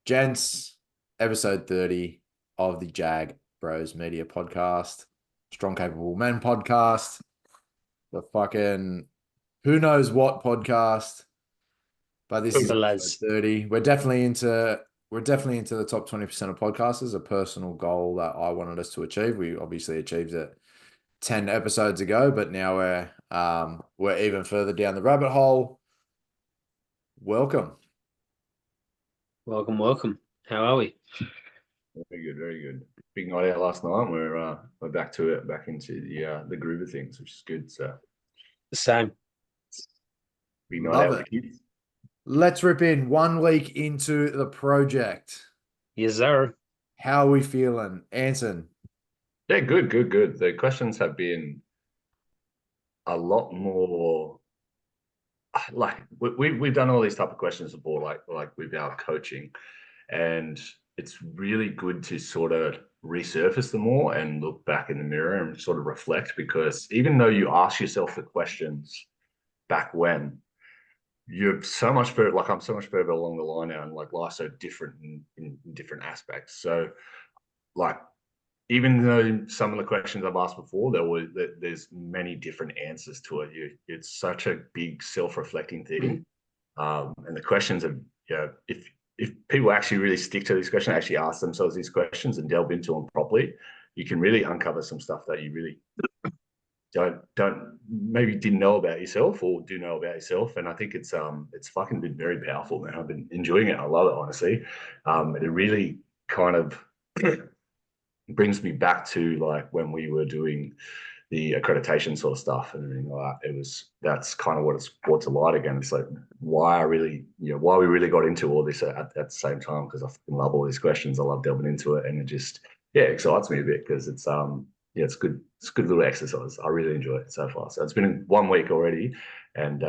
Gents, episode 30 of the Jag Bros Media Podcast, Strong Capable Men Podcast, the fucking who knows what podcast, but this is episode Les. 30. We're definitely into the top 20% of podcasters, a personal goal that I wanted us to achieve. We obviously achieved it 10 episodes ago, but now we're even further down the rabbit hole. Welcome. Welcome. How are we? Very good, very good. Big night out last night. We're back to it, back into the groove of things, which is good. So Same. big night Love out with it. the kids. Let's rip in 1 week into the project. Yes, sir. How are we feeling? Anson? Yeah, good. The questions have been a lot more like we've done all these type of questions before, like with our coaching, and it's really good to sort of resurface them all and look back in the mirror and sort of reflect, because even though you ask yourself the questions back when, you're so much further, like I'm so much further along the line now, and like life's so different in different aspects. So like, even though some of the questions I've asked before, there's many different answers to it. It's such a big self-reflecting thing. And the questions are, if people actually really stick to these questions, actually ask themselves these questions and delve into them properly, you can really uncover some stuff that you really don't maybe didn't know about yourself or do know about yourself. And I think it's fucking been very powerful, man. I've been enjoying it. I love it, honestly. It really kind of brings me back to like when we were doing the accreditation sort of stuff and everything like that. That's kind of what it's brought to light again. It's like why we really got into all this at the same time, because I fucking love all these questions. I love delving into it, and it just excites me a bit, because it's good. It's a good little exercise. I really enjoy it so far. So it's been 1 week already, and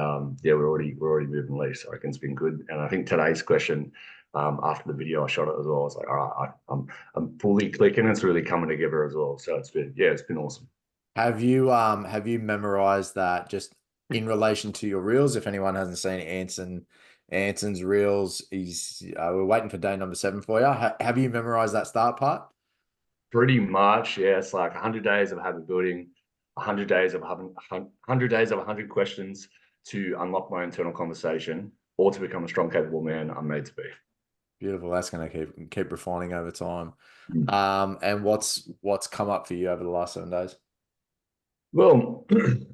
we're already moving leaves. So I reckon it's been good. And I think today's question, after the video I shot it as well, I was like, all right, I'm fully clicking. It's really coming together as well. So it's been awesome. Have you memorized that just in relation to your reels? If anyone hasn't seen Anson's reels, we're waiting for day number 7 for you. Have you memorized that start part? Pretty much, yeah. It's like 100 days of habit building, 100 days of having 100 days of 100 questions to unlock my internal conversation, or to become a strong, capable man I'm made to be. Beautiful. That's going to keep refining over time. Mm. And what's come up for you over the last 7 days? Well,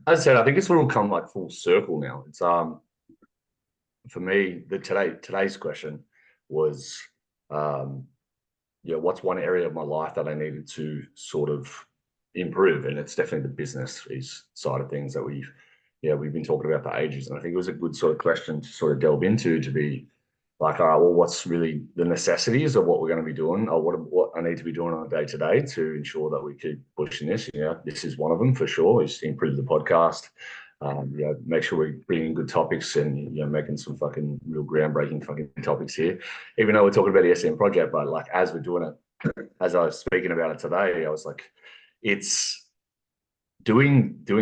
as I said, I think it's all come like full circle now. It's for me, today's question was, what's one area of my life that I needed to sort of improve? And it's definitely the business side of things that we've been talking about for ages. And I think it was a good sort of question to sort of delve into, to be like, all right, well, what's really the necessities of what we're going to be doing, or what I need to be doing on a day to day to ensure that we keep pushing this. This is one of them for sure, is to improve the podcast. Make sure we're bringing good topics, and making some fucking real groundbreaking fucking topics here. Even though we're talking about the SEM project, but like as we're doing it, as I was speaking about it today, I was like, it's doing the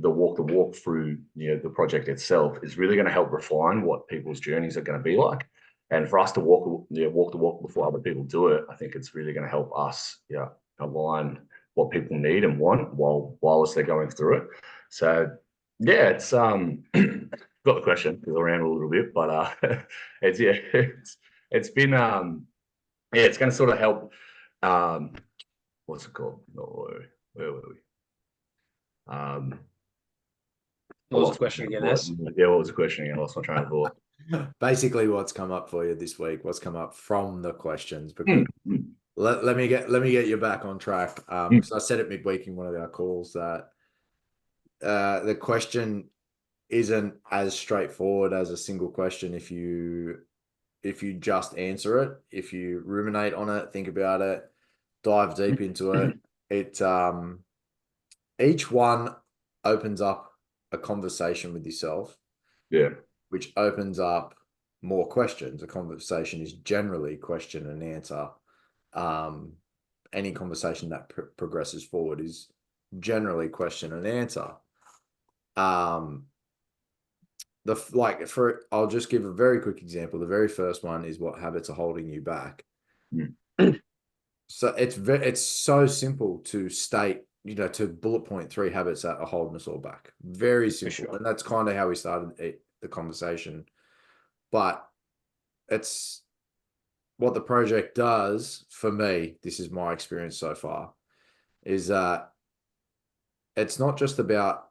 walk through the project itself is really going to help refine what people's journeys are going to be like. And for us to walk the walk before other people do it, I think it's really going to help us align what people need and want whilst they're going through it. So it's got the question because I ran a little bit, but it's been it's going to sort of help. What's it called? Where were we? What was the question again, Ez? Yeah, what was the question again? I lost my train of thought. Basically, what's come up for you this week? What's come up from the questions? Because let me get you back on track. Because I said it midweek in one of our calls that the question isn't as straightforward as a single question if you just answer it. If you ruminate on it, think about it, dive deep into it, each one opens up a conversation with yourself, which opens up more questions. A conversation is generally question and answer. Any conversation that progresses forward is generally question and answer. I'll just give a very quick example. The very first one is what habits are holding you back. So it's so simple to state, to bullet point 3 habits that are holding us all back. Very simple. sure. And that's kind of how we started the conversation. But it's what the project does for me. This is my experience so far, is that it's not just about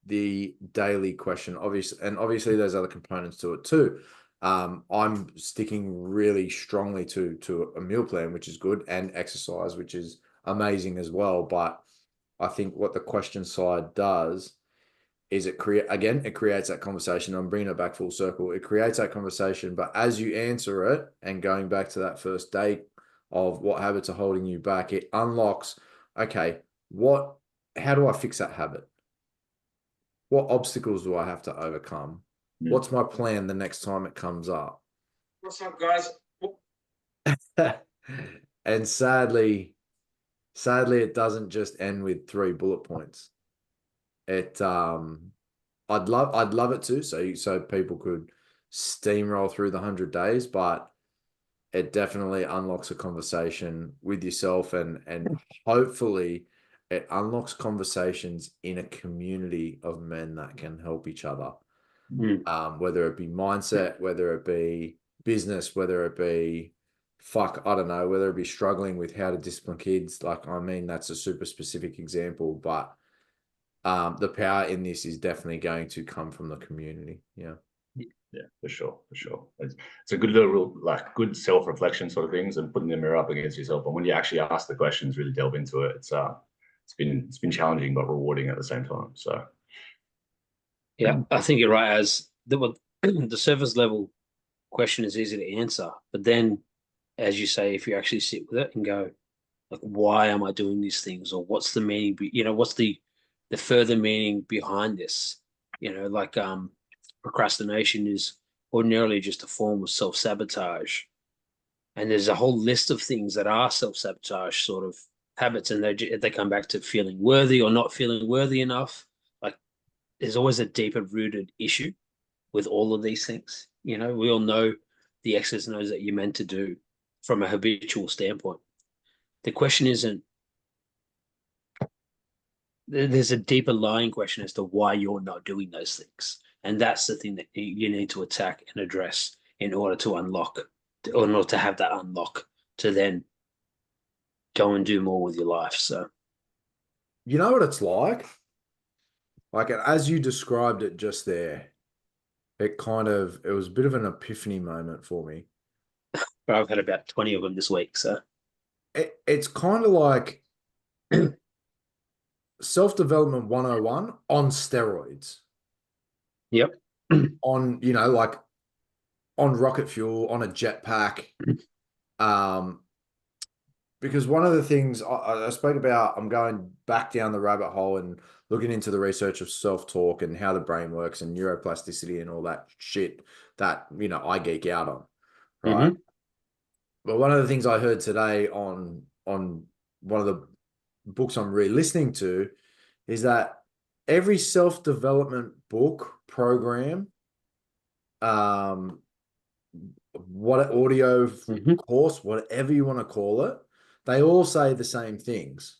the daily question, obviously there's other components to it too. I'm sticking really strongly to a meal plan, which is good, and exercise, which is amazing as well. But I think what the question side does is it creates that conversation. I'm bringing it back full circle. It creates that conversation, but as you answer it, and going back to that first date of what habits are holding you back, it unlocks, okay, how do I fix that habit? What obstacles do I have to overcome? What's my plan the next time it comes up? What's up, guys? And sadly, it doesn't just end with 3 bullet points. I'd love it to, so people could steamroll through the 100 days, but it definitely unlocks a conversation with yourself, and hopefully it unlocks conversations in a community of men that can help each other. Whether it be mindset, whether it be business, whether it be I don't know, whether it be struggling with how to discipline kids. Like, I mean, that's a super specific example, but the power in this is definitely going to come from the community. Yeah, for sure. It's a good little good self-reflection sort of things, and putting the mirror up against yourself. And when you actually ask the questions, really delve into it, it's been challenging but rewarding at the same time. So Yeah, I think you're right. As the surface level question is easy to answer, but then, as you say, if you actually sit with it and go, like, why am I doing these things, or what's the meaning? What's the further meaning behind this? Like procrastination is ordinarily just a form of self-sabotage, and there's a whole list of things that are self-sabotage sort of habits, and they come back to feeling worthy or not feeling worthy enough. Like, there's always a deeper rooted issue with all of these things. We all know the X's and O's that you're meant to do from a habitual standpoint. The question isn't, there's a deeper lying question as to why you're not doing those things. And that's the thing that you need to attack and address in order to unlock, or not to have that unlock to then go and do more with your life. So, you know what it's like? Like, as you described it just there, it was a bit of an epiphany moment for me. but I've had about 20 of them this week. So It's kind of like self-development 101 on steroids. Yep. On, like on rocket fuel, on a jetpack. Because one of the things I spoke about, I'm going back down the rabbit hole and looking into the research of self-talk and how the brain works and neuroplasticity and all that shit that, I geek out on. Right. But one of the things I heard today on one of the books I'm re-listening to is that every self-development book, program, what audio course, whatever you want to call it, they all say the same things,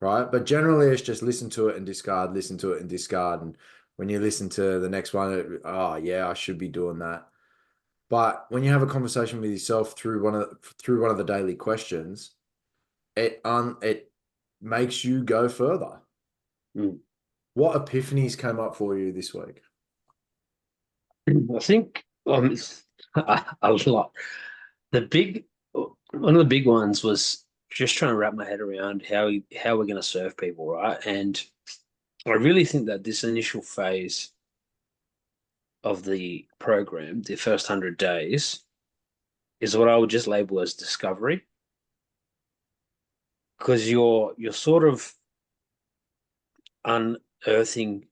right? But generally it's just listen to it and discard, listen to it and discard. And when you listen to the next one, oh yeah, I should be doing that. But when you have a conversation with yourself through one of the daily questions, it makes you go further. What epiphanies came up for you this week? I think a lot. One of the big ones was just trying to wrap my head around how we're going to serve people, right? And I really think that this initial phase of the program, the first 100 days, is what I would just label as discovery, because you're sort of unearthing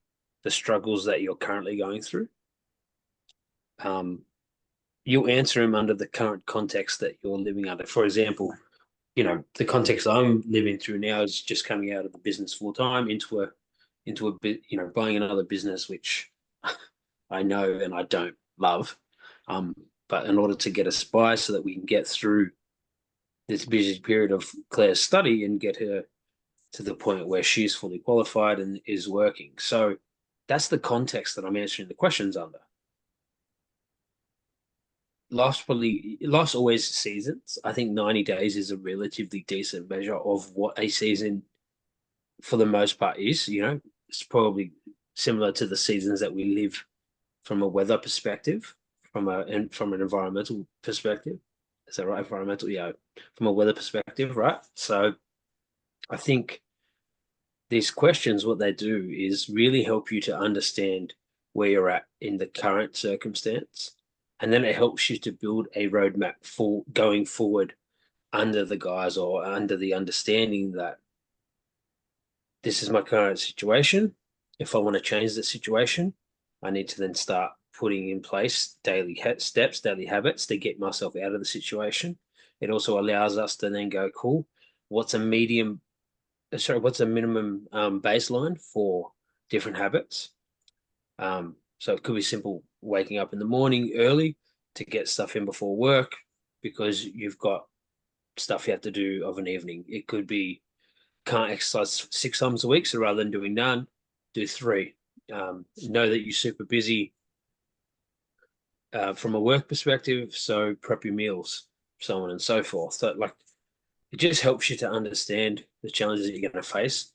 the struggles that you're currently going through. You answer them under the current context that you're living under. For example, the context I'm living through now is just coming out of the business full time into a bit, buying another business, which I know and I don't love. But in order to get us by so that we can get through this busy period of Claire's study and get her to the point where she's fully qualified and is working. So that's the context that I'm answering the questions under. Life's always seasons. I think 90 days is a relatively decent measure of what a season for the most part is. It's probably similar to the seasons that we live from a weather perspective, from an environmental perspective. Is that right? Environmental, yeah, from a weather perspective, right? So I think these questions, what they do is really help you to understand where you're at in the current circumstance. And then it helps you to build a roadmap for going forward under the guise or under the understanding that this is my current situation. If I want to change the situation, I need to then start putting in place daily steps, daily habits to get myself out of the situation. It also allows us to then go, cool, what's a minimum baseline for different habits? So it could be simple, waking up in the morning early to get stuff in before work because you've got stuff you have to do of an evening. It could be can't exercise 6 times a week, so rather than doing none, do 3. Know that you're super busy from a work perspective, so prep your meals, so on and so forth. So it just helps you to understand the challenges that you're going to face,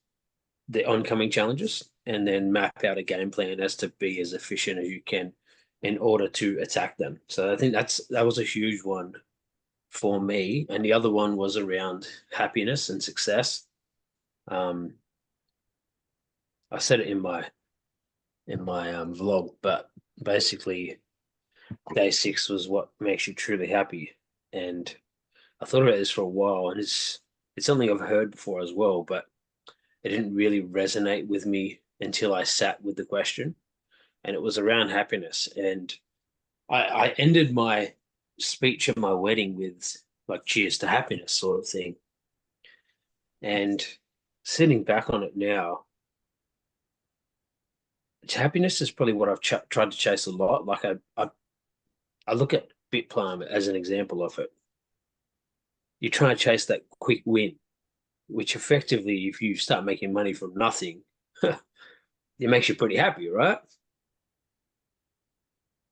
the oncoming challenges, and then map out a game plan as to be as efficient as you can in order to attack them. So I think that was a huge one for me. And the other one was around happiness and success. I said it in my vlog, but basically day 6 was what makes you truly happy. And I thought about this for a while, and it's something I've heard before as well, but it didn't really resonate with me until I sat with the question, and it was around happiness. And I ended my speech at my wedding with like "Cheers to happiness" sort of thing. And sitting back on it now, happiness is probably what I've tried to chase a lot. Like I look at Bitplan as an example of it. You try to chase that quick win, which effectively, if you start making money from nothing, it makes you pretty happy, right?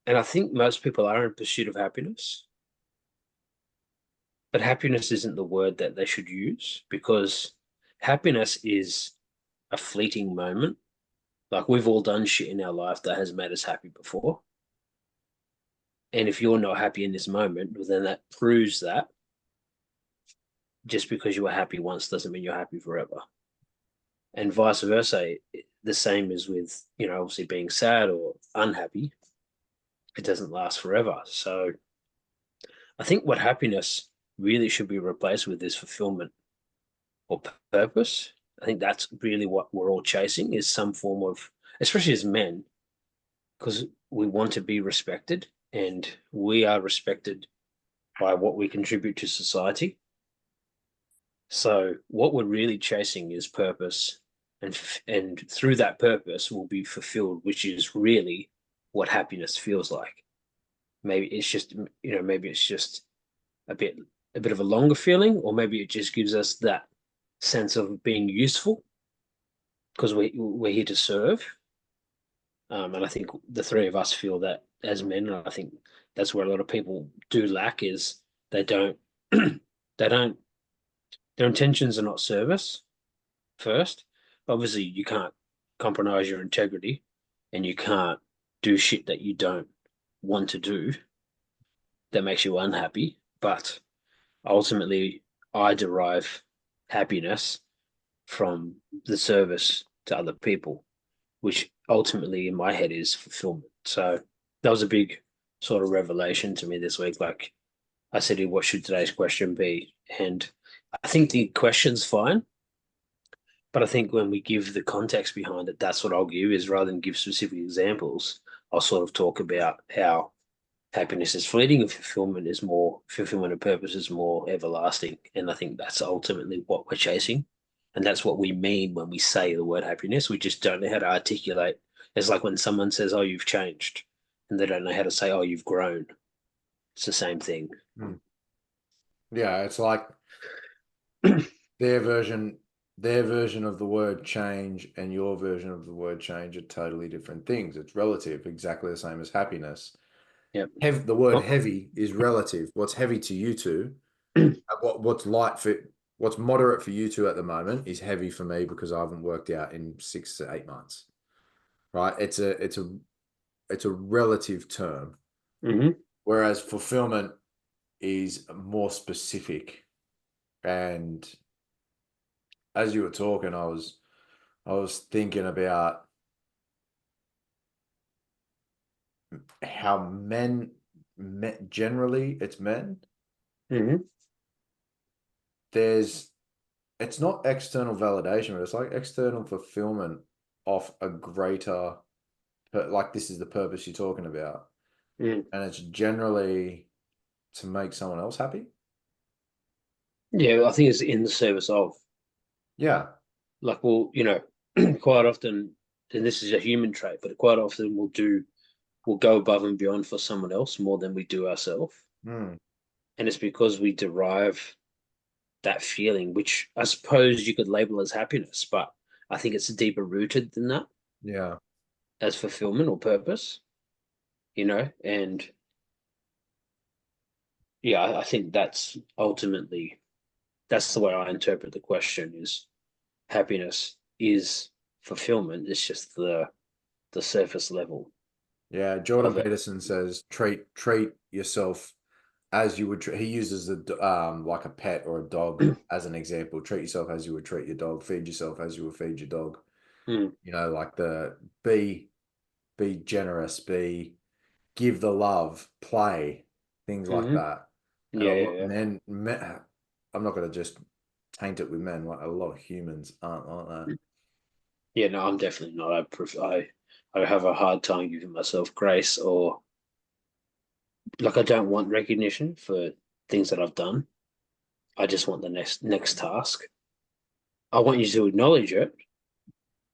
And I think most people are in pursuit of happiness. But happiness isn't the word that they should use, because happiness is a fleeting moment. Like, we've all done shit in our life that has made us happy before. And if you're not happy in this moment, well, then that proves that just because you were happy once doesn't mean you're happy forever. And vice versa, the same is with, obviously being sad or unhappy. It doesn't last forever. So I think what happiness really should be replaced with is fulfillment or purpose. I think that's really what we're all chasing, is some form of, especially as men, because we want to be respected, and we are respected by what we contribute to society. So what we're really chasing is purpose, and through that purpose we'll be fulfilled, which is really what happiness feels like. Maybe it's just a bit of a longer feeling, or maybe it just gives us that sense of being useful because we're here to serve. And I think the 3 of us feel that as men. And I think that's where a lot of people do lack, is they don't their intentions are not service first. Obviously, you can't compromise your integrity, and you can't do shit that you don't want to do that makes you unhappy. But ultimately, I derive happiness from the service to other people, which ultimately in my head is fulfillment. So that was a big sort of revelation to me this week. Like I said, what should today's question be? And I think the question's fine, but I think when we give the context behind it, that's what I'll give, is rather than give specific examples, I'll sort of talk about how happiness is fleeting and fulfillment and purpose is more everlasting. And I think that's ultimately what we're chasing. And that's what we mean when we say the word happiness. We just don't know how to articulate. It's like when someone says, "Oh, you've changed." and they don't know how to say, "Oh, you've grown." It's the same thing. Yeah, it's like their version of the word change and your version of the word change are totally different things. It's relative, exactly the same as happiness. Yep. The word heavy is relative. What's heavy to you two, what's moderate for you two at the moment is heavy for me because I haven't worked out in 6 to 8 months. Right? It's a relative term. Whereas fulfillment is more specific. And as you were talking, I was thinking about how men generally it's men. It's not external validation, but it's like external fulfillment of a greater, like this is the purpose you're talking about. And it's generally to make someone else happy. Yeah, I think it's in the service of. Yeah. Like, well, quite often, and this is a human trait, but quite often we'll go above and beyond for someone else more than we do ourselves. And it's because we derive that feeling, which I suppose you could label as happiness, but I think it's deeper rooted than that. Yeah. As fulfillment or purpose, and yeah, I think that's ultimately that's the way I interpret the question is happiness is fulfillment. It's just the surface level. Yeah. Jordan Peterson says treat yourself as you would. He uses like a pet or a dog as an example. Treat yourself as you would treat your dog. Feed yourself as you would feed your dog. Like be generous, give the love, play, things like that. And men, I'm not going to just taint it with men. Like a lot of humans aren't like that. Yeah, no, I'm definitely not. I have a hard time giving myself grace, or like I don't want recognition for things that I've done. I just want the next task. I want you to acknowledge it,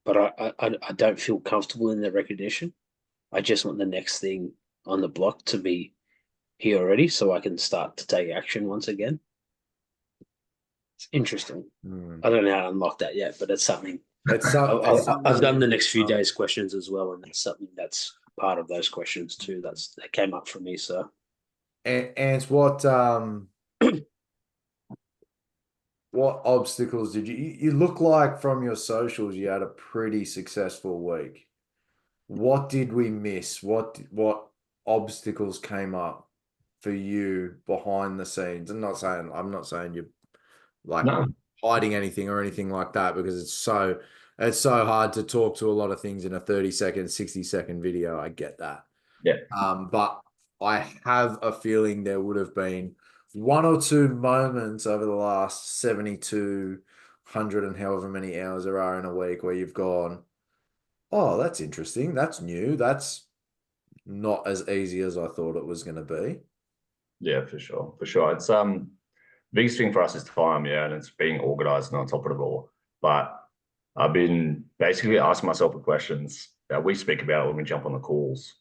but I don't feel comfortable in the recognition. I just want the next thing on the block to be here already, so I can start to take action once again. It's interesting. I don't know how to unlock that yet, but it's something. I've done the next few days questions as well, and it's something that's part of those questions too. That came up for me. So, and what obstacles did you look like from your socials? You had a pretty successful week. What did we miss? What obstacles came up for you behind the scenes? I'm not saying you're like hiding anything or anything like that, because it's so hard to talk to a lot of things in a 30-second, 60-second video. I get that. Yeah. But I have a feeling there would have been one or two moments over the last 72, 100 and however many hours there are in a week where you've gone, oh, that's interesting. That's new. That's not as easy as I thought it was going to be. Yeah, for sure. For sure. It's biggest thing for us is time, and it's being organized and on top of it all. But I've been basically asking myself the questions that we speak about when we jump on the calls,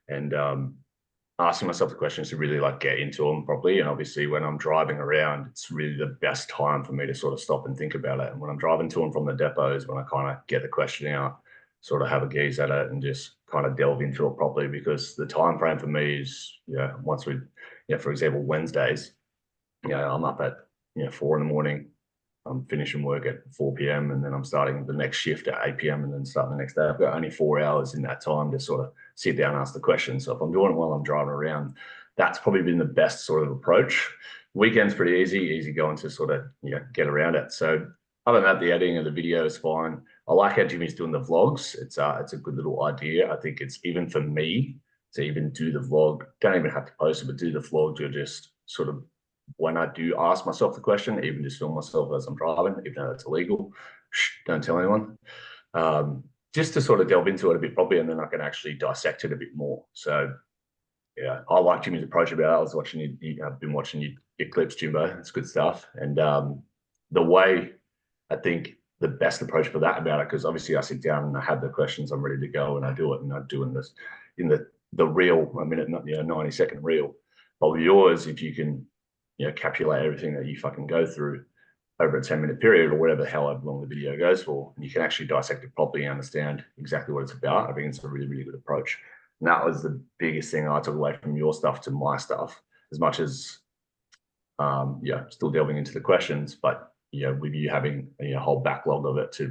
and asking myself the questions to really like get into them properly. And obviously when I'm driving around, it's really the best time for me to sort of stop and think about it. And when I'm driving to and from the depots, when I kind of get the question out, sort of have a gaze at it and just kind of delve into it properly, because the time frame for me is, once we, for example, Wednesdays, I'm up at 4 a.m. I'm finishing work at 4 p.m. and then I'm starting the next shift at 8 p.m. and then starting the next day. I've got only 4 hours in that time to sort of sit down and ask the question. So if I'm doing it while I'm driving around, that's probably been the best sort of approach. Weekend's pretty easy going to sort of get around it. So other than that, the editing of the video is fine. I like how Jimmy's doing the vlogs. It's a good little idea. I think it's even for me to even do the vlog. Don't even have to post it, but do the vlog to just sort of, when I do ask myself the question, even just film myself as I'm driving, even though it's illegal, don't tell anyone, just to sort of delve into it a bit properly, and then I can actually dissect it a bit more. So yeah, I like Jimmy's approach about it. I was watching I've been watching your clips, Jimbo. It's good stuff. And the way, I think the best approach for that about it, because obviously I sit down and I have the questions, I'm ready to go, and I do it, and I do in the the reel, a minute, 90-second reel. But with yours, if you can, calculate everything that you fucking go through over a 10-minute period or whatever, however long the video goes for, and you can actually dissect it properly and understand exactly what it's about, I think it's a really, really good approach. And that was the biggest thing I took away from your stuff to my stuff, as much as, still delving into the questions, but with you having a whole backlog of it to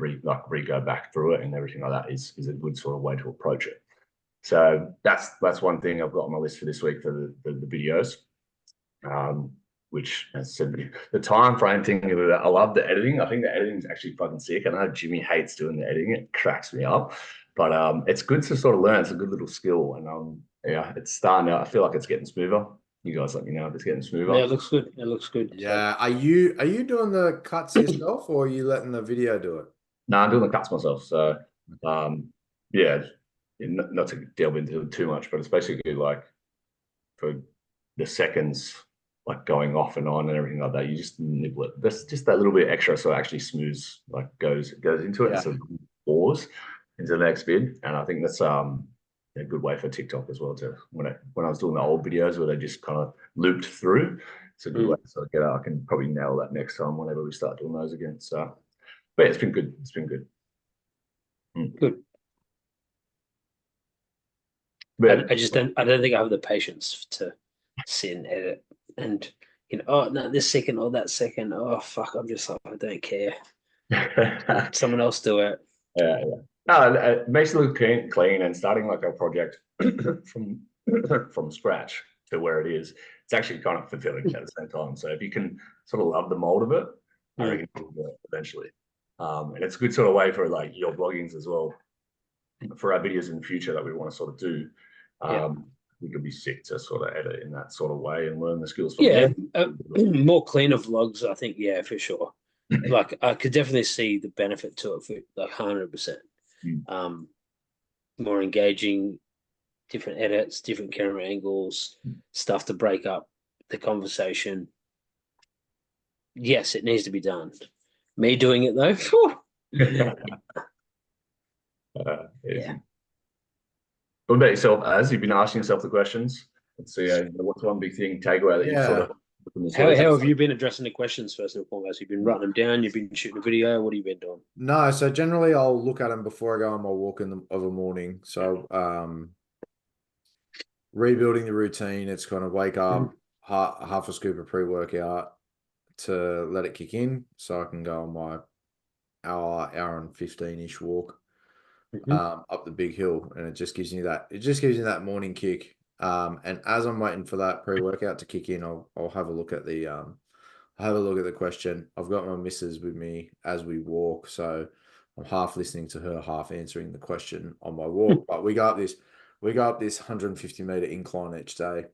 go back through it and everything like that is a good sort of way to approach it. So that's one thing I've got on my list for this week for the videos. Which, as I said, the time frame thing, I love the editing. I think the editing is actually fucking sick. I know Jimmy hates doing the editing; it cracks me up. But it's good to sort of learn. It's a good little skill, and it's starting out. I feel like it's getting smoother. You guys let me know if it's getting smoother. Yeah, it looks good. It looks good. Yeah. So. Are you doing the cuts yourself, or are you letting the video do it? No, I'm doing the cuts myself. So, yeah, not to delve into it too much, but it's basically like for the seconds, like going off and on and everything like that, you just nibble it. That's just that little bit extra, so it actually smooths, like goes into it, instead of pause into the next bit. And I think that's a good way for TikTok as well. To when I was doing the old videos where they just kind of looped through, it's a good way to sort of get out. I can probably nail that next time whenever we start doing those again. So, but yeah, it's been good. It's been good. Good. But I just don't. I don't think I have the patience to sit and edit and oh no, this second or that second. Oh fuck, I'm just like, I don't care. Someone else do it. Yeah. No, it makes it look clean, and starting like a project from scratch to where it is, it's actually kind of fulfilling at the same time. So if you can sort of love the mold of it, I reckon you'll do it eventually. And it's a good sort of way for like your bloggings as well, for our videos in the future that we want to sort of do. We could be sick to sort of edit in that sort of way and learn the skills from there. More cleaner vlogs, I think. Yeah, for sure. Like I could definitely see the benefit to it for like 100%. More engaging, different edits, different camera angles, stuff to break up the conversation. Yes, it needs to be done. Me doing it though. Yeah. What about yourself, Az? You've been asking yourself the questions. Let's see, what's one big thing takeaway that you've sort of... How have you been addressing the questions first and foremost? You've been writing them down, you've been shooting a video, what have you been doing? No, so generally I'll look at them before I go on my walk of a morning. So rebuilding the routine, it's kind of wake up, half a scoop of pre-workout to let it kick in so I can go on my hour and 15-ish walk up the big hill, and it just gives you that morning kick. And as I'm waiting for that pre-workout to kick in, I'll have a look at the question. I've got my missus with me as we walk, so I'm half listening to her, half answering the question on my walk. But we go up this 150-meter incline each day,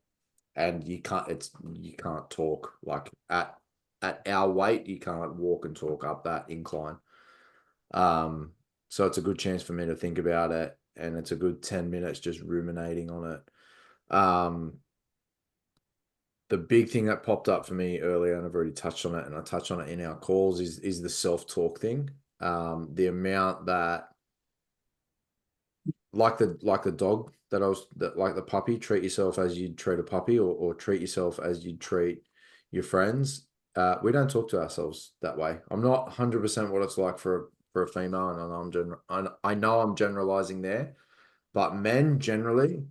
and you can't talk like at our weight. You can't walk and talk up that incline. So it's a good chance for me to think about it, and it's a good 10 minutes just ruminating on it. The big thing that popped up for me earlier, and I've already touched on it, and I touched on it in our calls, is the self-talk thing. The amount that, like the dog like the puppy, treat yourself as you'd treat a puppy, or treat yourself as you'd treat your friends. We don't talk to ourselves that way. I'm not 100% what it's like for a female, and I know I'm generalizing there, but men generally,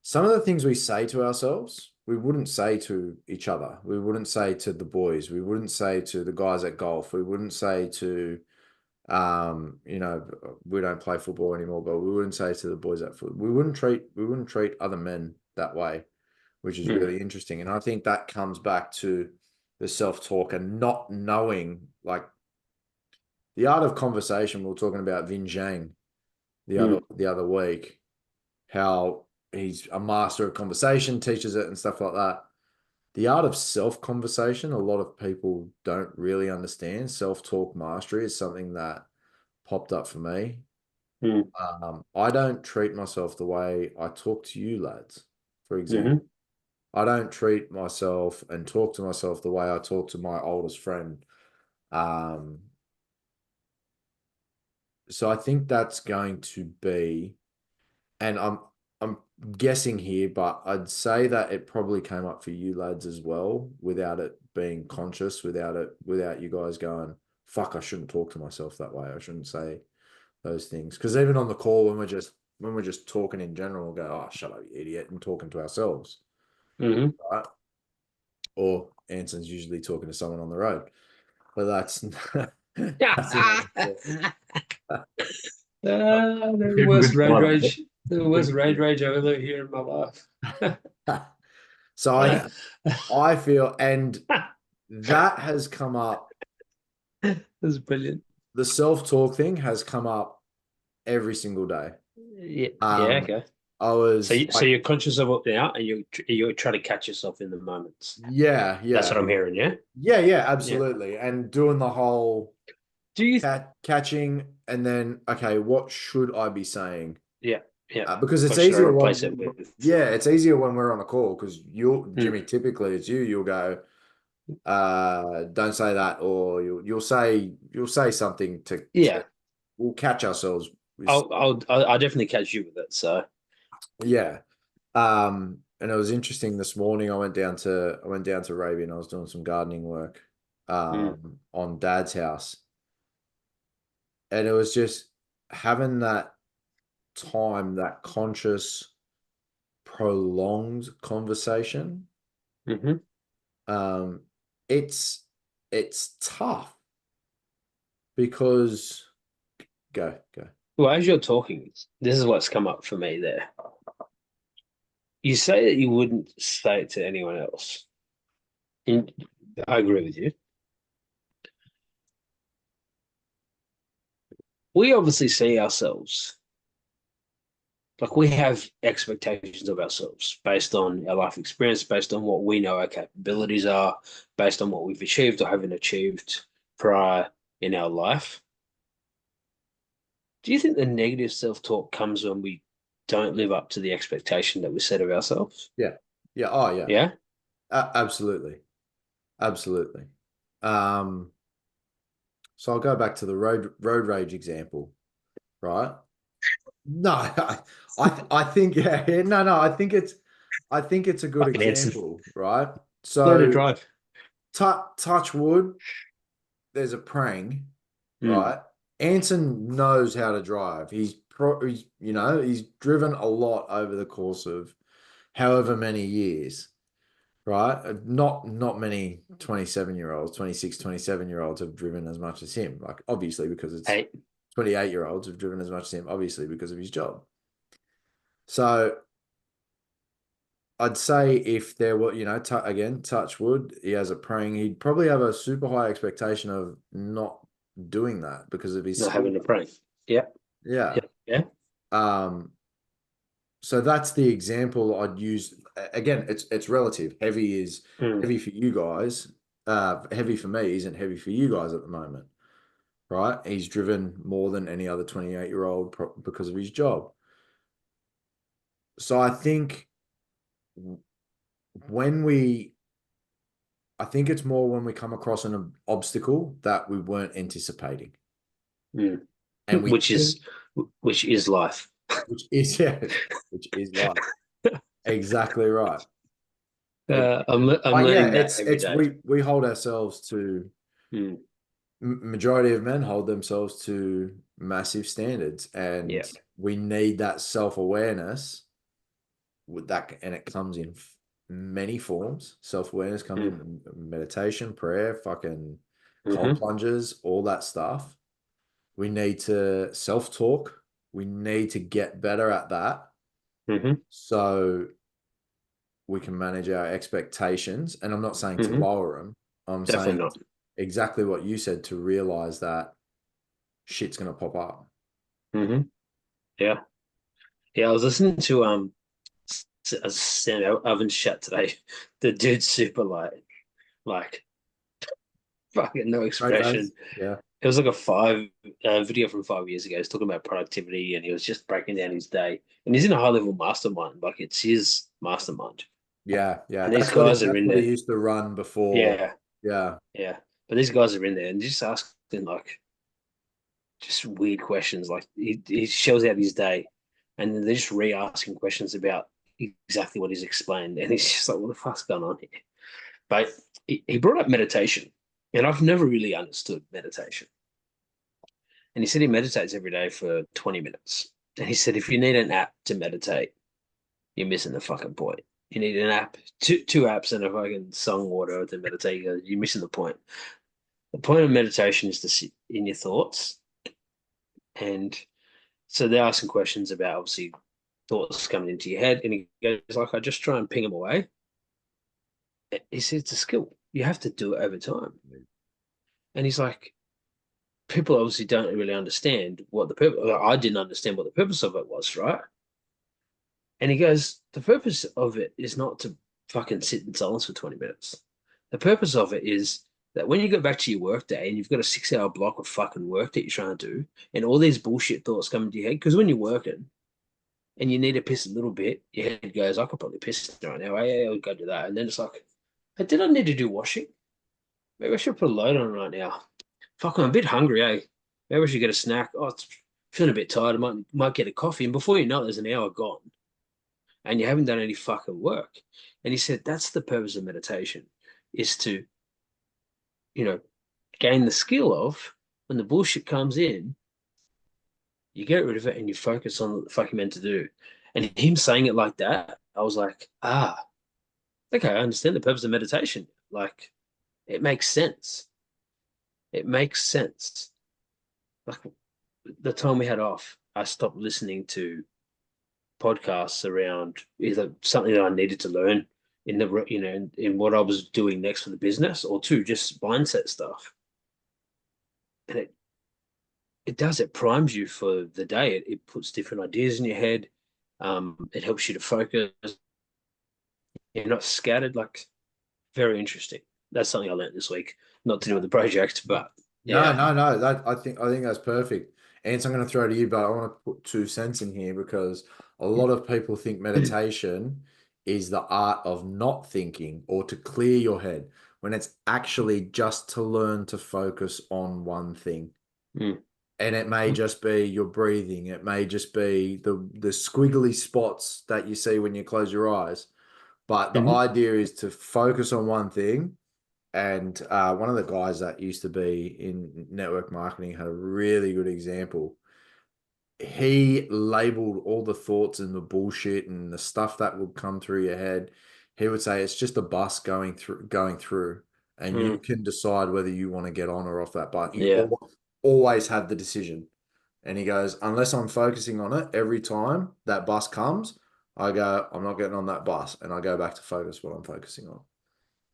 some of the things we say to ourselves, we wouldn't say to each other. We wouldn't say to the boys. We wouldn't say to the guys at golf. We wouldn't say to, we don't play football anymore, but we wouldn't say to the boys at foot. We wouldn't treat other men that way, which is really interesting. And I think that comes back to the self-talk and not knowing, like, the art of conversation. We were talking about Vin Zhang the other week, how he's a master of conversation, teaches it and stuff like that. The art of self-conversation, a lot of people don't really understand. Self-talk mastery is something that popped up for me. I don't treat myself the way I talk to you lads, for example. I don't treat myself and talk to myself the way I talk to my oldest friend. So I think that's going to be, and I'm guessing here, but I'd say that it probably came up for you lads as well, without it being conscious, without you guys going, fuck, I shouldn't talk to myself that way. I shouldn't say those things. Because even on the call, when we're just talking in general, we'll go, oh, shut up, you idiot, and talking to ourselves. Right? Or Anson's usually talking to someone on the road. But that's the worst road rage. The worst road rage I've ever heard in my life. So I feel, and that has come up. That's brilliant. The self-talk thing has come up every single day. Yeah. Okay. I was so you're conscious of it now, and you're trying to catch yourself in the moments. Yeah. That's what I'm hearing. Yeah. Yeah, absolutely. Yeah. And doing the whole catching, and then, okay, what should I be saying? Yeah. Because it's easier it's easier when we're on a call, because Jimmy, typically it's you'll go, don't say that, or you'll say something to we'll catch ourselves. I'll definitely catch you with it. So yeah. And it was interesting this morning. I went down to Raby, and I was doing some gardening work on Dad's house. And it was just having that time, that conscious, prolonged conversation. It's tough, because go. Well, as you're talking, this is what's come up for me there. You say that you wouldn't say it to anyone else. And I agree with you. We obviously see ourselves, like, we have expectations of ourselves based on our life experience, based on what we know our capabilities are, based on what we've achieved or haven't achieved prior in our life. Do you think the negative self-talk comes when we don't live up to the expectation that we set of ourselves? Yeah. Oh, yeah. Yeah. Absolutely. So I'll go back to the road rage example, right? No, I think I think it's a good example, right? So learn to drive. Touch wood, there's a prang, right? Anson knows how to drive. He's driven a lot over the course of however many years, right? Not many 27-year-olds, 26, 27-year-olds have driven as much as him. Like, obviously, because it's 28-year-olds have driven as much as him, obviously, because of his job. So I'd say if there were, again, touch wood, he has a praying, he'd probably have a super high expectation of not doing that because of his not having a praying. Yeah. So that's the example I'd use. Again, it's relative. Heavy is heavy for you guys. Heavy for me isn't heavy for you guys at the moment, right? He's driven more than any other 28-year-old because of his job. So I think it's more when we come across an obstacle that we weren't anticipating, and which is life. Which is life. Exactly right. I'm learning that every day. We hold ourselves to majority of men hold themselves to massive standards, and we need that self-awareness with that, and it comes in many forms. Self-awareness comes in meditation, prayer, fucking cold plunges, all that stuff. We need to self-talk. We need to get better at that, so we can manage our expectations. And I'm not saying to lower them. I'm saying not. Exactly what you said, to realize that shit's going to pop up. Yeah. I was listening to Sam Oven's chat today. The dude's super like fucking no expression. Yeah. It was like a video from 5 years ago. He was talking about productivity, and he was just breaking down his day. And he's in a high-level mastermind. Like, it's his mastermind. Yeah. And these guys are in there. He used to run before. Yeah. But these guys are in there and just asking, like, just weird questions. Like, he shows out his day. and then they're just re-asking questions about exactly what he's explained, and he's just like, what the fuck's going on here? But he brought up meditation, and I've never really understood meditation. And he said he meditates every day for 20 minutes. And he said, if you need an app to meditate, you're missing the fucking point. You need an app, two apps and a fucking song order to meditate. You're missing the point. The point of meditation is to sit in your thoughts. And so they're asking questions about, obviously, thoughts coming into your head. And he goes like, I just try and ping them away. He said, it's a skill. You have to do it over time. And he's like, people obviously don't really understand what the purpose. I didn't understand what the purpose of it was, right? And he goes, the purpose of it is not to fucking sit in silence for 20 minutes. The purpose of it is that when you go back to your work day and you've got a 6-hour block of fucking work that you're trying to do, and all these bullshit thoughts come into your head, because when you're working and you need to piss a little bit, your head goes, I could probably piss right now. Yeah, I'll go do that. And then it's like, hey, did I need to do washing? Maybe I should put a load on right now. Fuck, I'm a bit hungry, eh? Maybe I should get a snack. Oh, it's feeling a bit tired. I might get a coffee. And before you know it, there's an hour gone. And you haven't done any fucking work. And he said that's the purpose of meditation, is to, gain the skill of when the bullshit comes in, you get rid of it and you focus on what the fuck you're meant to do. And him saying it like that, I was like, okay, I understand the purpose of meditation. Like, it makes sense. It makes sense. Like, the time we had off, I stopped listening to podcasts around either something that I needed to learn in the in what I was doing next for the business, or two, just mindset stuff. And it primes you for the day. It puts different ideas in your head. It helps you to focus. You're not scattered. Like, very interesting. That's something I learned this week. Not to do with the project, but no. I think that's perfect. Anson, I'm going to throw to you, but I want to put 2 cents in here because a lot of people think meditation is the art of not thinking or to clear your head, when it's actually just to learn to focus on one thing. And it may just be your breathing. It may just be the squiggly spots that you see when you close your eyes. But the idea is to focus on one thing. And one of the guys that used to be in network marketing had a really good example. He labeled all the thoughts and the bullshit and the stuff that would come through your head. He would say it's just a bus going through, and you can decide whether you want to get on or off that bus. You always have the decision. And he goes, unless I'm focusing on it every time that bus comes, I go, I'm not getting on that bus, and I go back to focus what I'm focusing on.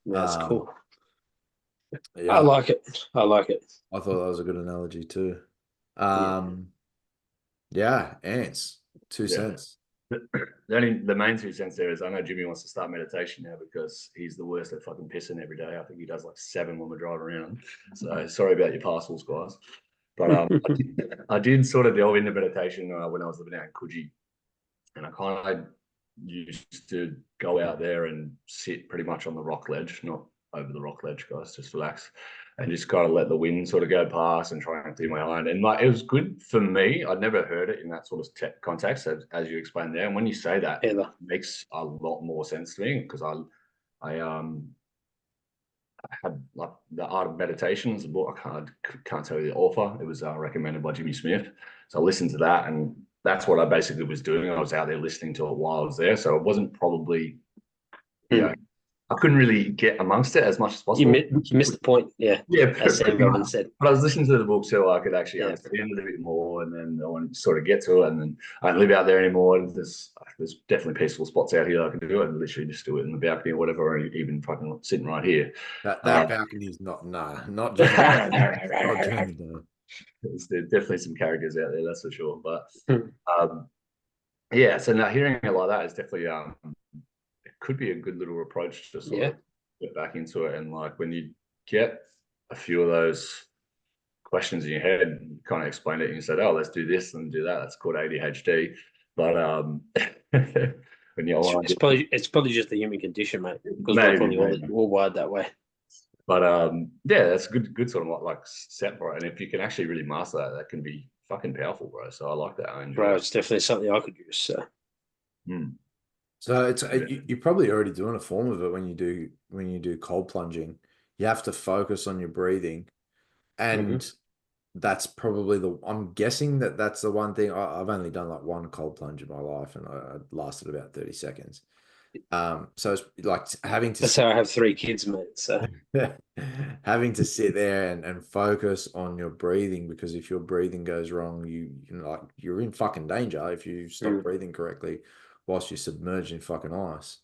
That's cool. Yeah, I like it. I thought that was a good analogy too. Yeah, ants, 2 cents. The main 2 cents there is, I know Jimmy wants to start meditation now because he's the worst at fucking pissing every day. I think he does like 7 when we drive around. So sorry about your parcels, guys. But I did sort of delve into meditation when I was living out in Coogee, and I kind of used to go out there and sit pretty much on the rock ledge, not over the rock ledge, guys, just relax and just kind of let the wind sort of go past and try and do my own. And like, it was good for me. I'd never heard it in that sort of context as you explained there. And when you say that, it makes a lot more sense to me, because I had like The Art of Meditation as a book. I can't tell you the author. It was recommended by Jimmy Smith. So I listened to that, and that's what I basically was doing. I was out there listening to it while I was there. So it wasn't probably, I couldn't really get amongst it as much as possible. You missed the point, as Sam Goldman said. But I was listening to the book so I could actually understand it a bit more, and then I wanted to sort of get to it. And then I don't live out there anymore. There's definitely peaceful spots out here I can do it, and literally just do it in the balcony or whatever, or even fucking sitting right here. That balcony is not Jamie. There's definitely some characters out there, that's for sure. But so now hearing it like that is definitely it could be a good little approach to sort of get back into it. And like, when you get a few of those questions in your head, you kind of explain it and you said, oh, let's do this and do that. That's called ADHD. But when you're it's probably just the human condition, mate, because we're probably all wired that way. But that's good sort of like set for it. And if you can actually really master that, that can be fucking powerful, bro. So I like that. I enjoy Bro, it. it's definitely something I could use. So So it's Yeah. you're probably already doing a form of it when you do cold plunging. You have to focus on your breathing, and that's probably I'm guessing that's the one thing. I've only done like one cold plunge in my life, and I lasted about 30 seconds. So it's like having to that's how I have 3 kids, mate. So having to sit there and focus on your breathing, because if your breathing goes wrong, like you're in fucking danger if you stop breathing correctly whilst you're submerged in fucking ice.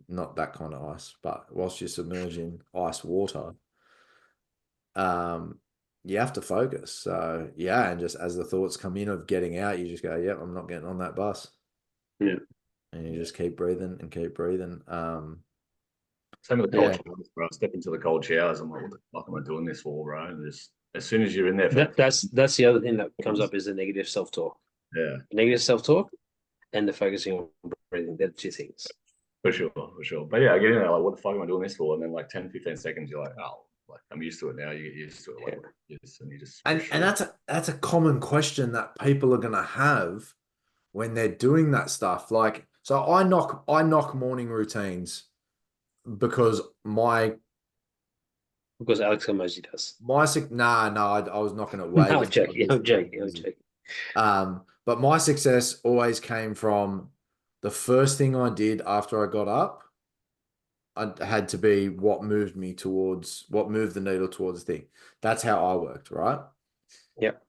Not that kind of ice, but whilst you're submerged in ice water, um, you have to focus. So yeah, and just as the thoughts come in of getting out, you just go, "Yep, I'm not getting on that bus." yeah. And you just keep breathing and keep breathing. Same with the cold Yeah. showers, bro. I step into the cold showers. I'm like, what the fuck am I doing this for, bro? And just as soon as you're in there, That's the other thing that comes up is the negative self-talk. yeah, Negative self-talk and the focusing on breathing. They're 2 things. for sure, for sure. But yeah, I get in there like, what the fuck am I doing this for? And then like 10, 15 seconds, you're like, oh, like I'm used to it now. You get used to it, like and you just And that's a common question that people are gonna have when they're doing that stuff. Like, so I knock morning routines because Because Alex Hormozy does. I was knocking it No, way I'm before joking. this. I'm joking. I'm joking. But my success always came from the first thing I did after I got up. I had to be what moved the needle towards the thing. That's how I worked, right? Yep.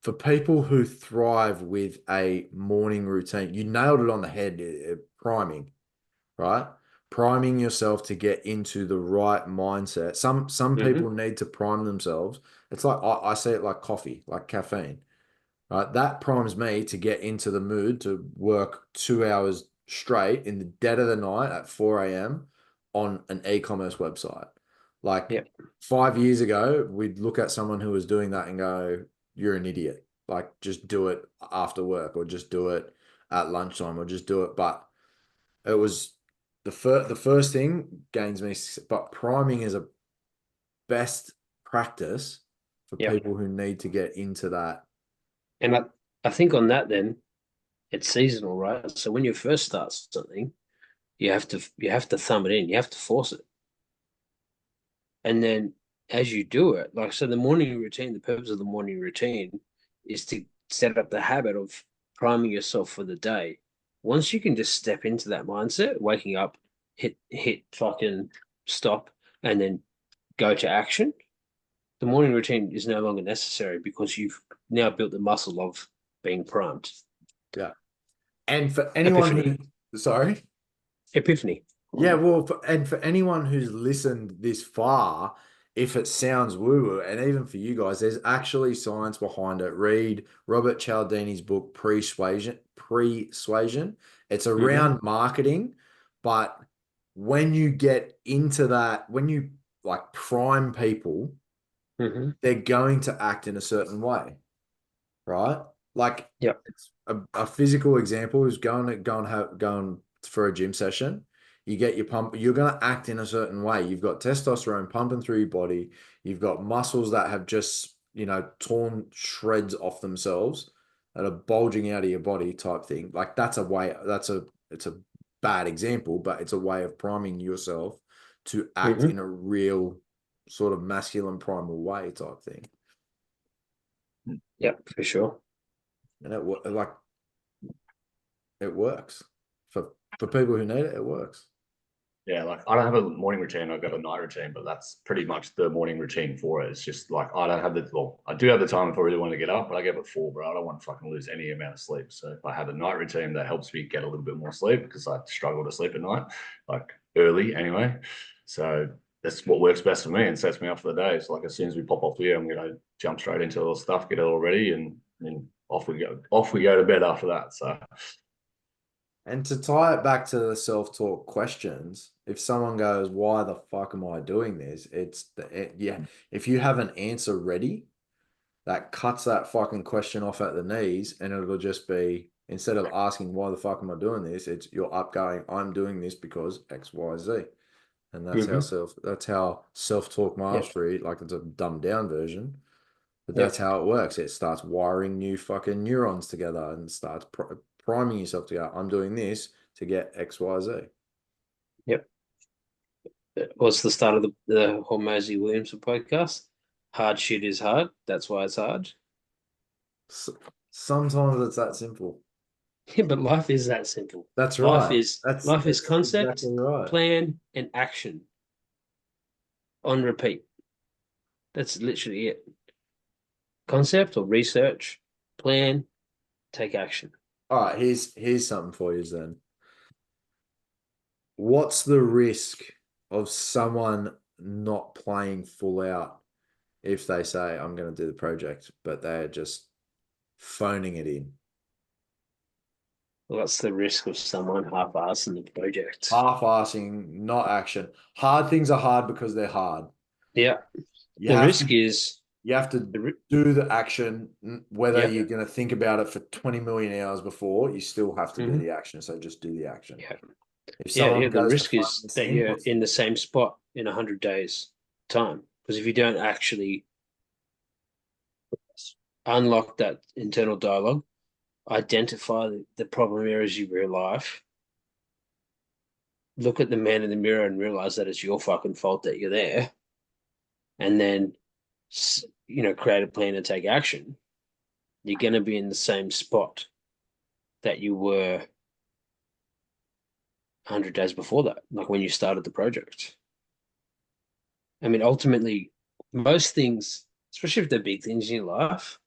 For people who thrive with a morning routine, you nailed it on the head, priming, right? Priming yourself to get into the right mindset. Some people need to prime themselves. It's like I see it like coffee, like caffeine, right? That primes me to get into the mood to work 2 hours straight in the dead of the night at 4 a.m. on an e-commerce website. Like Yep. 5 years ago, we'd look at someone who was doing that and go, "You're an idiot. Like, just do it after work, or just do it at lunchtime, or just do it." But it was the first thing gains me, but priming is a best practice for Yep. people who need to get into that. And I think on that then it's seasonal, right? So when you first start something, you have to thumb it in. You have to force it. And then as you do it, like so the morning routine, the purpose of the morning routine is to set up the habit of priming yourself for the day. Once you can just step into that mindset, waking up, hit fucking stop, and then go to action, the morning routine is no longer necessary because you've now built the muscle of being primed. Yeah. And for anyone Epiphany. sorry? Epiphany. Yeah, well, for anyone who's listened this far, if it sounds woo-woo, and even for you guys, there's actually science behind it. Read Robert Cialdini's book, Persuasion. It's around marketing, but when you get into that, when you like prime people, they're going to act in a certain way, right? Like, Yep. it's a physical example is going for a gym session. You get your pump, you're going to act in a certain way. You've got testosterone pumping through your body. You've got muscles that have just, torn shreds off themselves that are bulging out of your body type thing. Like, it's a bad example, but it's a way of priming yourself to act in a real sort of masculine primal way type thing. Yep, for sure. And it works for people who need it. It works. Yeah, like I don't have a morning routine. I've got a night routine, but that's pretty much the morning routine for it. It's just like I don't have I do have the time if I really want to get up, but I get up at 4, but I don't want to fucking lose any amount of sleep. So if I have a night routine that helps me get a little bit more sleep because I struggle to sleep at night, like early anyway. So that's what works best for me and sets me up for the day. So like as soon as we pop off here, I'm gonna jump straight into all the stuff, get it all ready, and then off we go. Off we go to bed after that. So And to tie it back to the self-talk questions, if someone goes, "Why the fuck am I doing this?" If you have an answer ready, that cuts that fucking question off at the knees, and it'll just be, instead of asking why the fuck am I doing this, it's you're up going, "I'm doing this because X, Y, Z." And that's how self-talk Yep. mastery, like it's a dumbed down version, But that's how it works. It starts wiring new fucking neurons together and starts priming yourself to go, I'm doing this to get X, Y, Z. Yep. What's the start of the whole Mosey Williamson podcast? Hard shit is hard. That's why it's hard. Sometimes it's that simple. Yeah, but life is that simple. That's Life right. is That's concept, exactly right. plan, and action on repeat. That's literally it. Concept or research, plan, take action. All right, here's something for you then. What's the risk of someone not playing full out if they say, I'm going to do the project, but they're just phoning it in? Well, that's the risk of someone half-assing the project. Half-assing, not action. Hard things are hard because they're hard. Yeah. You The have risk is you have to do the action, whether you're going to think about it for 20 million hours before, you still have to do the action. So just do the action. Yeah. If someone The goes risk to is that you're in the same spot in 100 days' time. Because if you don't actually unlock that internal dialogue, identify the problem areas of your life, look at the man in the mirror and realize that it's your fucking fault that you're there, and then, create a plan and take action, you're going to be in the same spot that you were 100 days before that, like when you started the project. I mean, ultimately, most things, especially if they're big things in your life,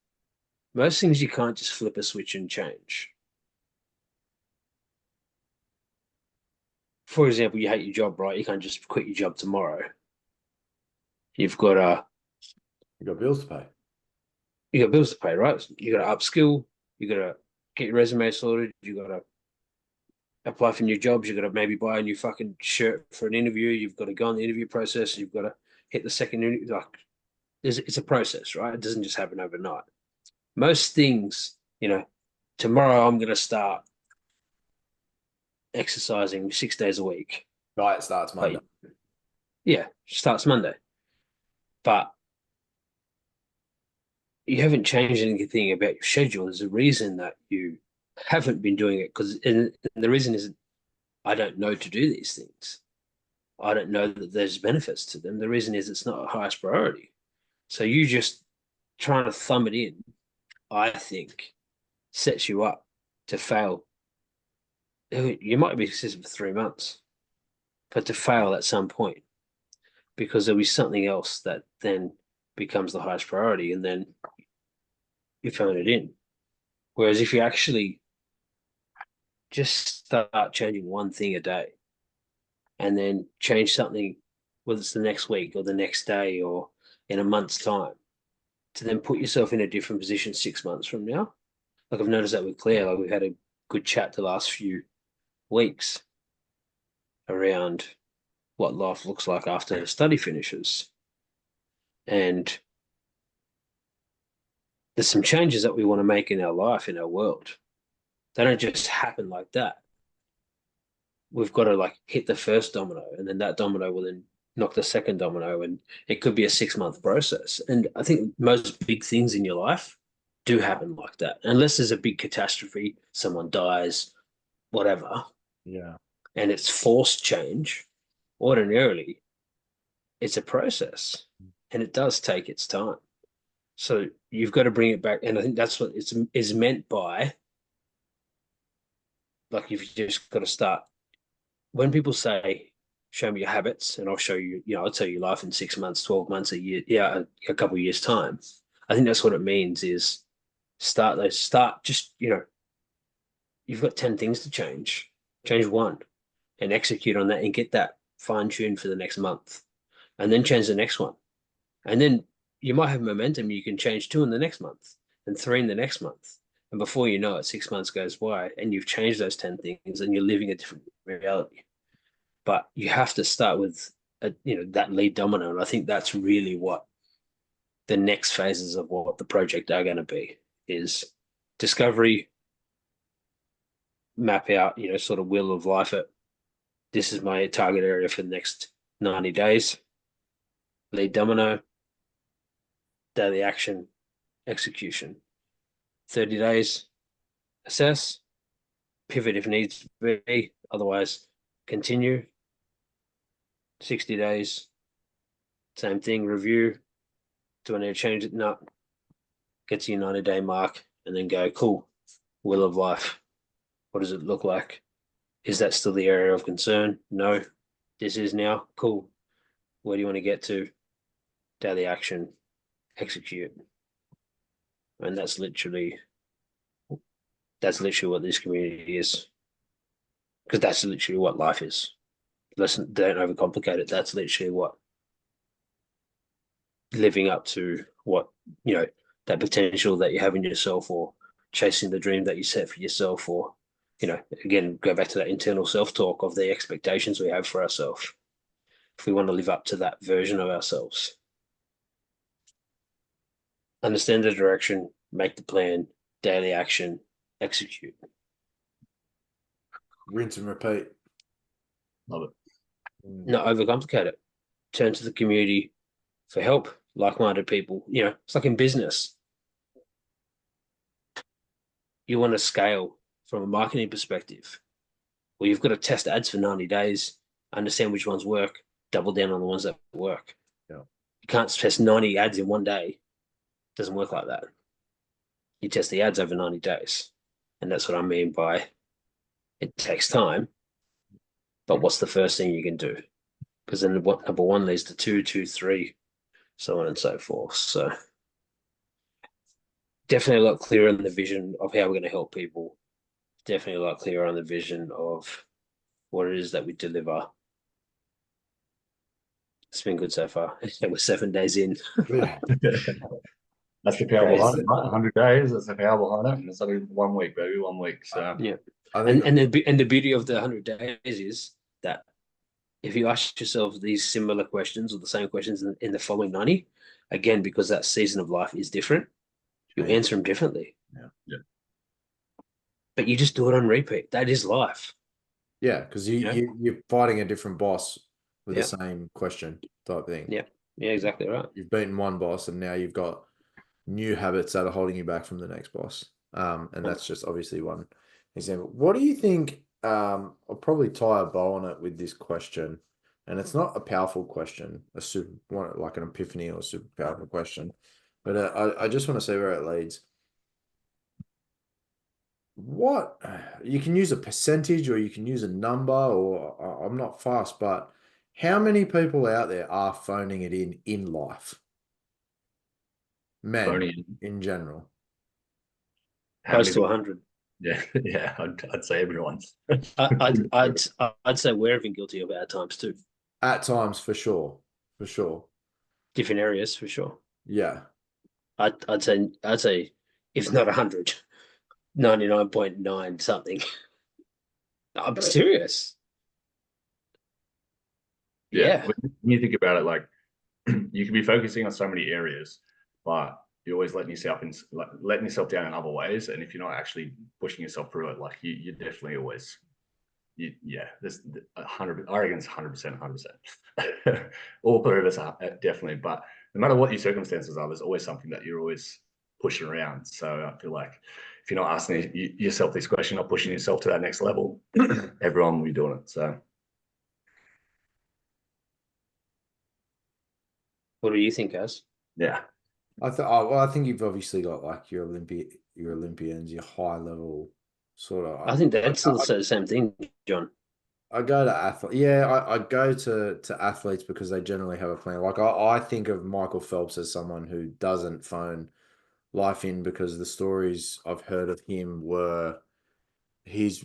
most things you can't just flip a switch and change. For example, you hate your job, right? You can't just quit your job tomorrow. You've got bills to pay. You got bills to pay, right? You got to upskill. You got to get your resume sorted. You got to apply for new jobs. You got to maybe buy a new fucking shirt for an interview. You've got to go on the interview process. You've got to hit the second interview. Like, it's a process, right? It doesn't just happen overnight. Most things, tomorrow I'm going to start exercising 6 days a week. Diet starts Monday. Starts Monday. But you haven't changed anything about your schedule. There's a reason that you haven't been doing it, and the reason is I don't know to do these things. I don't know that there's benefits to them. The reason is it's not a highest priority. So you just trying to thumb it in, I think, sets you up to fail. You might be successful for 3 months, but to fail at some point, because there'll be something else that then becomes the highest priority, and then you phone it in. Whereas if you actually just start changing one thing a day and then change something, whether it's the next week or the next day or in a month's time, to then put yourself in a different position 6 months from now. Like I've noticed that with Claire, like we've had a good chat the last few weeks around what life looks like after her study finishes. And there's some changes that we want to make in our life, in our world. They don't just happen like that. We've got to hit the first domino, and then that domino will then knock the second domino, and it could be a 6-month process. And I think most big things in your life do happen like that, unless there's a big catastrophe, someone dies, whatever. Yeah. And it's forced change. Ordinarily, it's a process, and it does take its time. So you've got to bring it back, and I think that's what is meant by. You've just got to start. When people say, show me your habits and I'll show you, I'll tell you life in 6 months, 12 months, a year, a couple of years time. I think that's what it means is just, you've got 10 things to change one and execute on that and get that fine tuned for the next month and then change the next one. And then you might have momentum. You can change 2 in the next month and 3 in the next month. And before you know it, 6 months goes by and you've changed those 10 things and you're living a different reality. But you have to start with, that lead domino. And I think that's really what the next phases of what the project are going to be is discovery, map out, sort of wheel of life it. This is my target area for the next 90 days. Lead domino, daily action, execution. 30 days, assess, pivot if needs to be, otherwise continue. 60 days, same thing, review. Do I need to change it? No. Get to your 90-day mark and then go, cool, wheel of life. What does it look like? Is that still the area of concern? No. This is now. Cool. Where do you want to get to? Daily action, execute. And that's literally what this community is. Because that's literally what life is. Listen, don't overcomplicate it. That's literally what living up to what, that potential that you have in yourself, or chasing the dream that you set for yourself, or, again, go back to that internal self-talk of the expectations we have for ourselves. If we want to live up to that version of ourselves. Understand the direction, make the plan, daily action, execute. Rinse and repeat. Love it. Not overcomplicate it. Turn to the community for help, like-minded people. It's like in business. You want to scale from a marketing perspective. Well, you've got to test ads for 90 days, understand which ones work, double down on the ones that work. Yeah. You can't test 90 ads in one day. It doesn't work like that. You test the ads over 90 days. And that's what I mean by it takes time. But what's the first thing you can do? Because then what number one leads to 2, 2, 3, so on and so forth. So definitely a lot clearer in the vision of how we're going to help people. Definitely a lot clearer on the vision of what it is that we deliver. It's been good so far. We're 7 days in. Yeah. That's the power behind it, right? 100 days, that's the power behind it. And it's only 1 week, baby, 1 week. So yeah. I think And the beauty of the 100 days is that if you ask yourself these similar questions or the same questions in the following 90, again, because that season of life is different, you answer them differently. Yeah. But you just do it on repeat. That is life. Yeah, because you're fighting a different boss with the same question type thing. Yeah, exactly right. You've beaten one boss, and now you've got new habits that are holding you back from the next boss. And that's just obviously one example. What do you think? I'll probably tie a bow on it with this question, and it's not a powerful question, a super one like an epiphany or a super powerful question, but I just want to see where it leads. What you can use a percentage or you can use a number, or I'm not fast, but how many people out there are phoning it in life? Men in general. Close to 100. Yeah, I'd say everyone's. I'd say we're even guilty of it at times too. At times, for sure. Different areas, for sure. Yeah. I'd say if not 100, 99.9 something. I'm serious. Yeah. When you think about it, like you can be focusing on so many areas, but you're always letting yourself down in other ways. And if you're not actually pushing yourself through it, like you definitely always, there's 100. I reckon it's 100%, 100%. All three of us are definitely. But no matter what your circumstances are, there's always something that you're always pushing around. So I feel like if you're not asking yourself this question or pushing yourself to that next level, everyone will be doing it. So. What do you think, Az? Yeah. I think you've obviously got like your Olympians, your high level sort of. I think that's also the same thing, John. I go to athletes. Yeah, I go to athletes because they generally have a plan. Like I think of Michael Phelps as someone who doesn't phone life in because the stories I've heard of him were his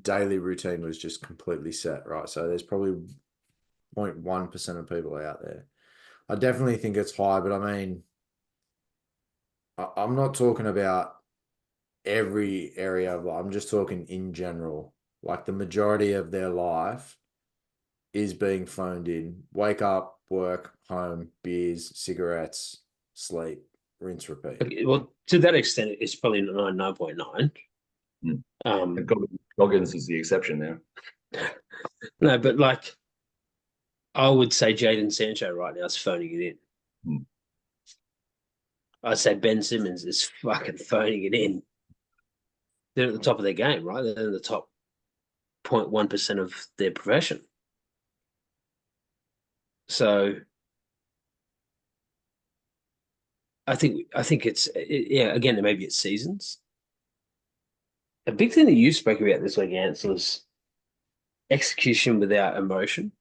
daily routine was just completely set, right? So there's probably 0.1% of people out there. I definitely think it's high, but I mean, I'm not talking about every area of life. I'm just talking in general. Like the majority of their life is being phoned in. Wake up, work, home, beers, cigarettes, sleep, rinse, repeat. Okay, well, to that extent, it's probably 99.9. Goggins is the exception there. No, but like I would say Jadon Sancho right now is phoning it in. I'd say Ben Simmons is fucking phoning it in. They're at the top of their game, right? They're in the top 0.1% of their profession. So I think again, maybe it's seasons. A big thing that you spoke about this week, Anson, was execution without emotion,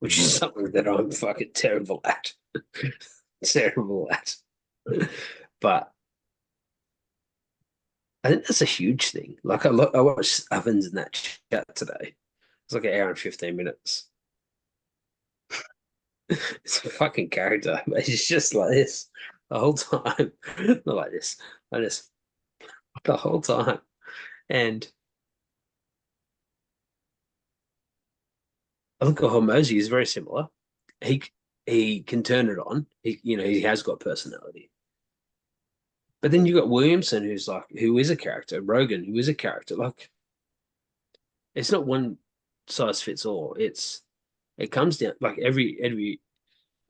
which is something that I'm fucking terrible at. Terrible at. But I think that's a huge thing. Like I watched Ovens in that chat today. It's like an hour and 15 minutes. It's a fucking character. He's just like this the whole time. Not like this. Like this. The whole time. And I think Hormozy is very similar. He can turn it on. He has got personality. But then you got Williamson, who is a character. Rogan, who is a character. Like, it's not one size fits all. It comes down like every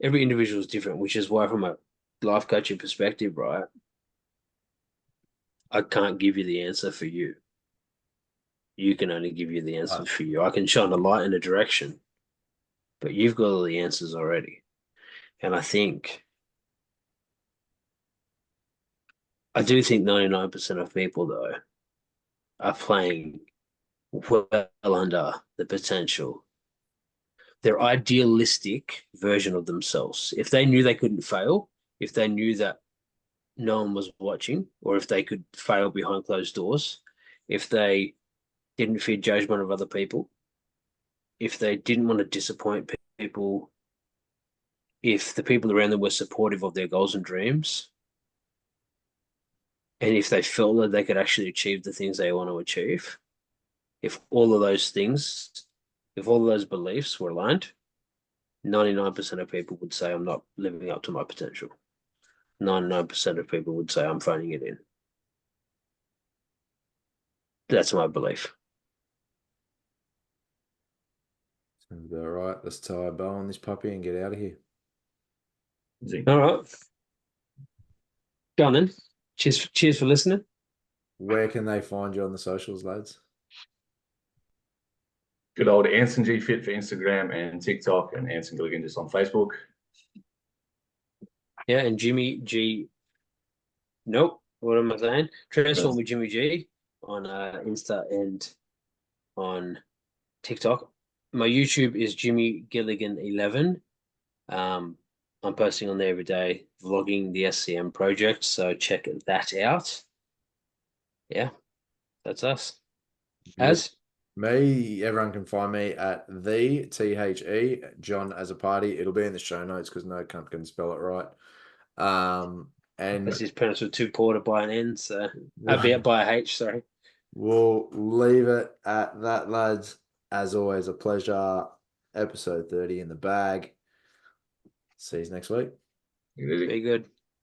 individual is different, which is why from a life coaching perspective, right? I can't give you the answer for you. You can only give you the answer for you. I can shine a light in a direction, but you've got all the answers already. And I do think 99% of people, though, are playing well under the potential. Their idealistic version of themselves. If they knew they couldn't fail, if they knew that no one was watching, or if they could fail behind closed doors, if they didn't fear judgment of other people, if they didn't want to disappoint people, if the people around them were supportive of their goals and dreams, and if they felt that they could actually achieve the things they want to achieve, if all of those beliefs were aligned, 99% of people would say I'm not living up to my potential. 99% of people would say I'm phoning it in. That's my belief. Sounds about right. Let's tie a bow on this puppy and get out of here. All right. Go on then. Cheers for listening. Where can they find you on the socials, lads? Good old Anson G Fit for Instagram and TikTok, and Anson Gilligan just on Facebook. Yeah, and Jimmy G. Nope. What am I saying? Transform with Jimmy G on Insta and on TikTok. My YouTube is Jimmy Gilligan 11. I'm posting on there every day, vlogging the SCM project. So check that out. Yeah, that's us. As me, everyone can find me at the THE John as a party. It'll be in the show notes because no cunt can spell it right. And this is pronounced with two porter by an N, so by a H. Sorry. We'll leave it at that, lads. As always, a pleasure. Episode 30 in the bag. See you next week. Be good.